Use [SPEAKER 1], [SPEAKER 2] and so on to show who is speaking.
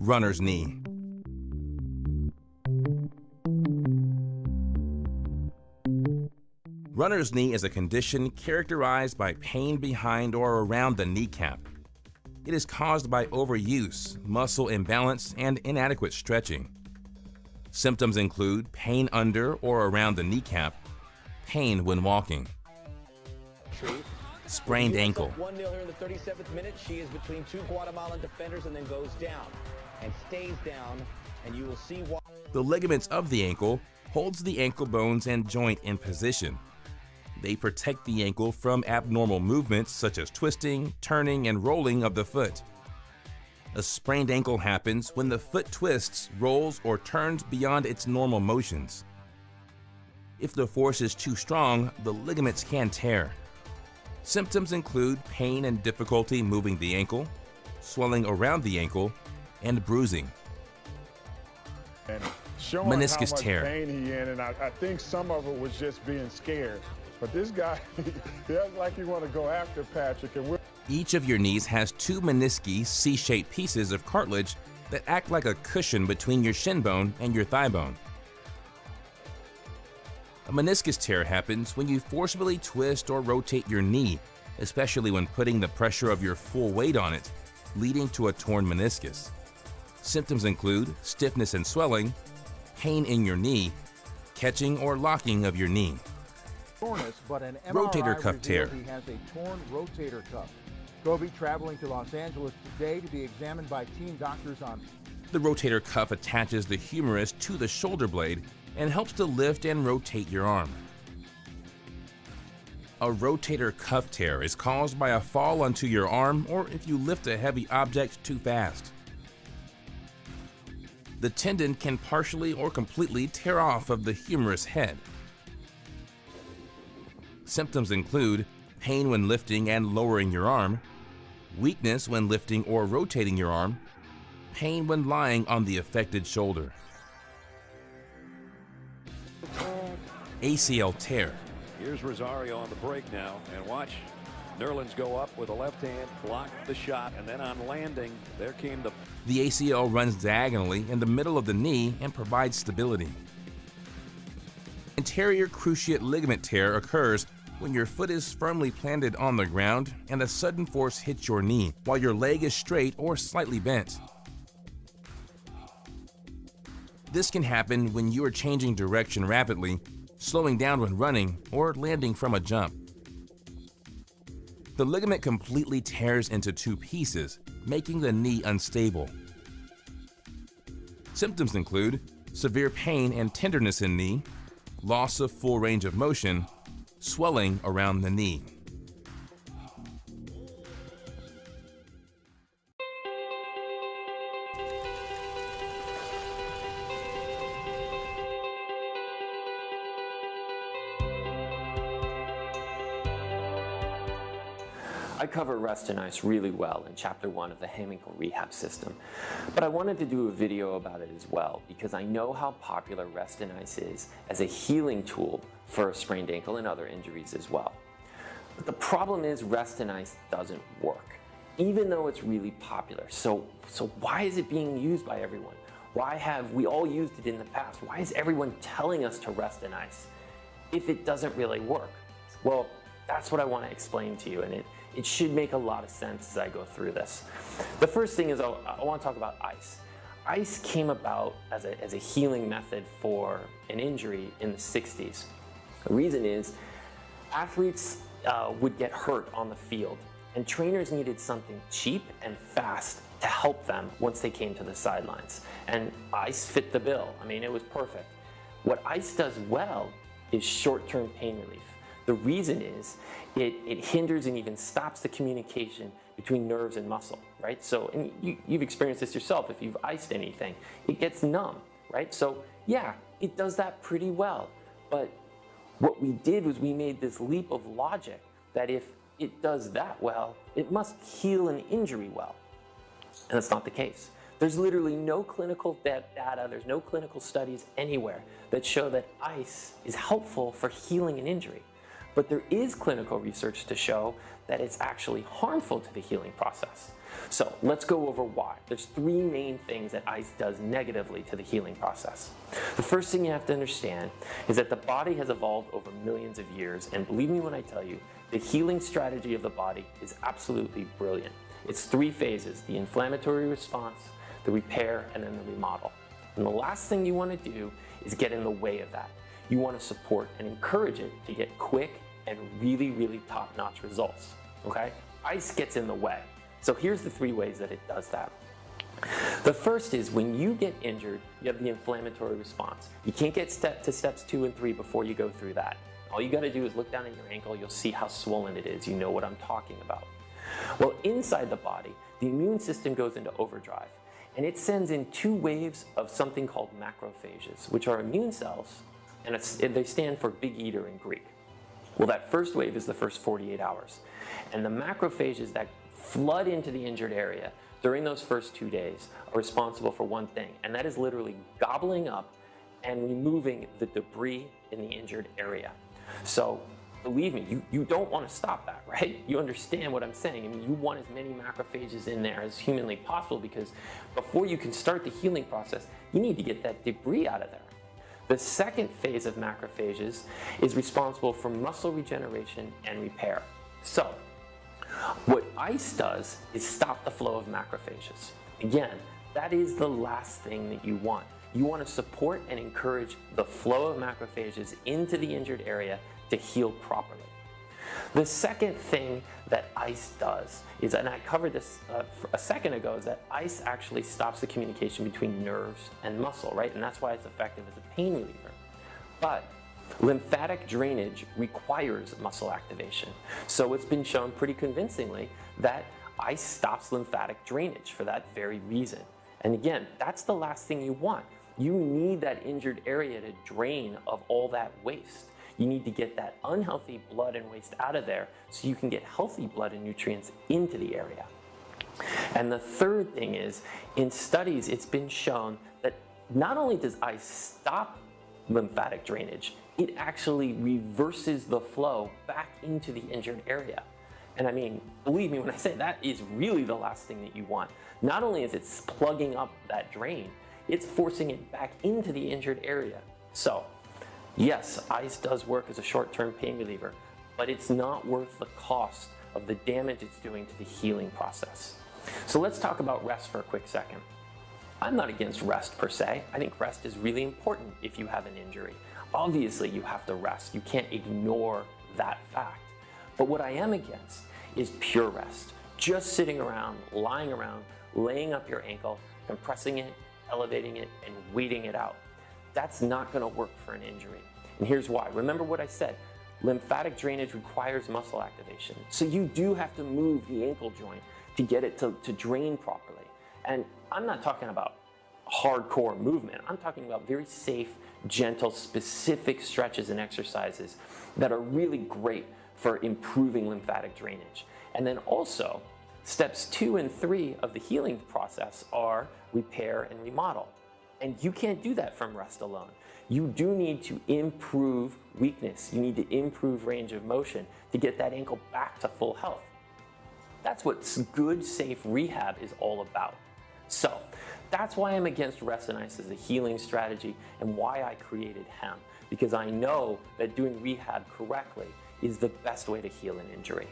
[SPEAKER 1] Runner's knee. Runner's knee is a condition characterized by pain behind or around the kneecap. It is caused by overuse, muscle imbalance, and inadequate stretching. Symptoms include pain under or around the kneecap, pain when walking. Sprained ankle.
[SPEAKER 2] 1-0 here in the 37th minute. She is between two Guatemalan defenders and then goes down and stays down, and you will see why.
[SPEAKER 1] The ligaments of the ankle holds the ankle bones and joint in position. They protect the ankle from abnormal movements such as twisting, turning, and rolling of the foot. A sprained ankle happens when the foot twists, rolls, or turns beyond its normal motions. If the force is too strong, the ligaments can tear. Symptoms include pain and difficulty moving the ankle, swelling around the ankle, and bruising.
[SPEAKER 3] And showing
[SPEAKER 1] Meniscus
[SPEAKER 3] how much
[SPEAKER 1] tear.
[SPEAKER 3] pain he in, and I think some of it was just being scared. But this guy, he acts like he want to go after Patrick. And
[SPEAKER 1] Each of your knees has two menisci C-shaped pieces of cartilage that act like a cushion between your shin bone and your thigh bone. A meniscus tear happens when you forcibly twist or rotate your knee, especially when putting the pressure of your full weight on it, leading to a torn meniscus. Symptoms include stiffness and swelling, pain in your knee, catching or locking of your knee.
[SPEAKER 4] But an
[SPEAKER 1] Rotator
[SPEAKER 4] MRI
[SPEAKER 1] cuff tear.
[SPEAKER 4] revealed he has a torn rotator cuff. Kobe traveling to Los Angeles today to be examined by team doctors on.
[SPEAKER 1] The rotator cuff attaches the humerus to the shoulder blade and helps to lift and rotate your arm. A rotator cuff tear is caused by a fall onto your arm or if you lift a heavy object too fast. The tendon can partially or completely tear off of the humerus head. Symptoms include pain when lifting and lowering your arm, weakness when lifting or rotating your arm, pain when lying on the affected shoulder. ACL tear.
[SPEAKER 5] Here's Rosario on the break now, and watch Nerlens go up with a left hand, block the shot, and then on landing, there came the...
[SPEAKER 1] The ACL runs diagonally in the middle of the knee and provides stability. Anterior cruciate ligament tear occurs when your foot is firmly planted on the ground and a sudden force hits your knee while your leg is straight or slightly bent. This can happen when you are changing direction rapidly, slowing down when running, or landing from a jump. The ligament completely tears into two pieces, making the knee unstable. Symptoms include severe pain and tenderness in knee, loss of full range of motion, swelling around the knee.
[SPEAKER 6] I cover rest and ice really well in Chapter 1 of the Ham Ankle Rehab System, but I wanted to do a video about it as well because I know how popular rest and ice is as a healing tool for a sprained ankle and other injuries as well. But the problem is rest and ice doesn't work, even though it's really popular. So why is it being used by everyone? Why have we all used it in the past? Why is everyone telling us to rest and ice if it doesn't really work? Well, that's what I want to explain to you, and it should make a lot of sense as I go through this. The first thing is I want to talk about ice. Ice came about as a healing method for an injury in the 60s. The reason is athletes would get hurt on the field, and trainers needed something cheap and fast to help them once they came to the sidelines. And ice fit the bill. I mean, it was perfect. What ice does well is short-term pain relief. The reason is it hinders and even stops the communication between nerves and muscle, right? So, and you've experienced this yourself. If you've iced anything, it gets numb, right? So yeah, it does that pretty well. But what we did was we made this leap of logic that if it does that well, it must heal an injury well. And that's not the case. There's literally no clinical data, there's no clinical studies anywhere that show that ice is helpful for healing an injury. but there is clinical research to show that it's actually harmful to the healing process. So let's go over why. There's three main things that ice does negatively to the healing process. The first thing you have to understand is that the body has evolved over millions of years, and believe me when I tell you, the healing strategy of the body is absolutely brilliant. It's three phases: the inflammatory response, the repair, and then the remodel. And the last thing you want to do is get in the way of that. You want to support and encourage it to get quick and really, really top-notch results, okay? Ice gets in the way. So here's the three ways that it does that. The first is when you get injured, you have the inflammatory response. You can't get to steps 2 and 3 before you go through that. All you got to do is look down at your ankle. You'll see how swollen it is. You know what I'm talking about. Well, inside the body, the immune system goes into overdrive, and it sends in 2 waves of something called macrophages, which are immune cells, and they stand for big eater in Greek. Well, that first wave is the first 48 hours, and the macrophages that flood into the injured area during those first 2 days are responsible for one thing, and that is literally gobbling up and removing the debris in the injured area. So believe me, you don't want to stop that, right? You understand what I'm saying. I mean, you want as many macrophages in there as humanly possible, because before you can start the healing process, you need to get that debris out of there. The second phase of macrophages is responsible for muscle regeneration and repair. So what ice does is stop the flow of macrophages. Again, that is the last thing that you want. You want to support and encourage the flow of macrophages into the injured area to heal properly. The second thing that ice does is, and I covered this a second ago, is that ice actually stops the communication between nerves and muscle, right? And that's why it's effective as a pain reliever. But lymphatic drainage requires muscle activation. So it's been shown pretty convincingly that ice stops lymphatic drainage for that very reason. And again, that's the last thing you want. You need that injured area to drain of all that waste. You need to get that unhealthy blood and waste out of there so you can get healthy blood and nutrients into the area. And the third thing is, in studies, it's been shown that not only does ice stop lymphatic drainage, it actually reverses the flow back into the injured area. And I mean, believe me when I say that is really the last thing that you want. Not only is it plugging up that drain, it's forcing it back into the injured area. So, yes, ice does work as a short-term pain reliever, but it's not worth the cost of the damage it's doing to the healing process. So let's talk about rest for a quick second. I'm not against rest per se. I think rest is really important if you have an injury. Obviously, you have to rest. You can't ignore that fact. But what I am against is pure rest. Just sitting around, lying around, laying up your ankle, compressing it, elevating it, and waiting it out. That's not going to work for an injury. And here's why. Remember what I said. Lymphatic drainage requires muscle activation. So you do have to move the ankle joint to get it to drain properly. And I'm not talking about hardcore movement. I'm talking about very safe, gentle, specific stretches and exercises that are really great for improving lymphatic drainage. And then also, steps 2 and 3 of the healing process are repair and remodel. And you can't do that from rest alone. You do need to improve weakness. You need to improve range of motion to get that ankle back to full health. That's what good, safe rehab is all about. So that's why I'm against rest and ice as a healing strategy, and why I created hemp, because I know that doing rehab correctly is the best way to heal an injury.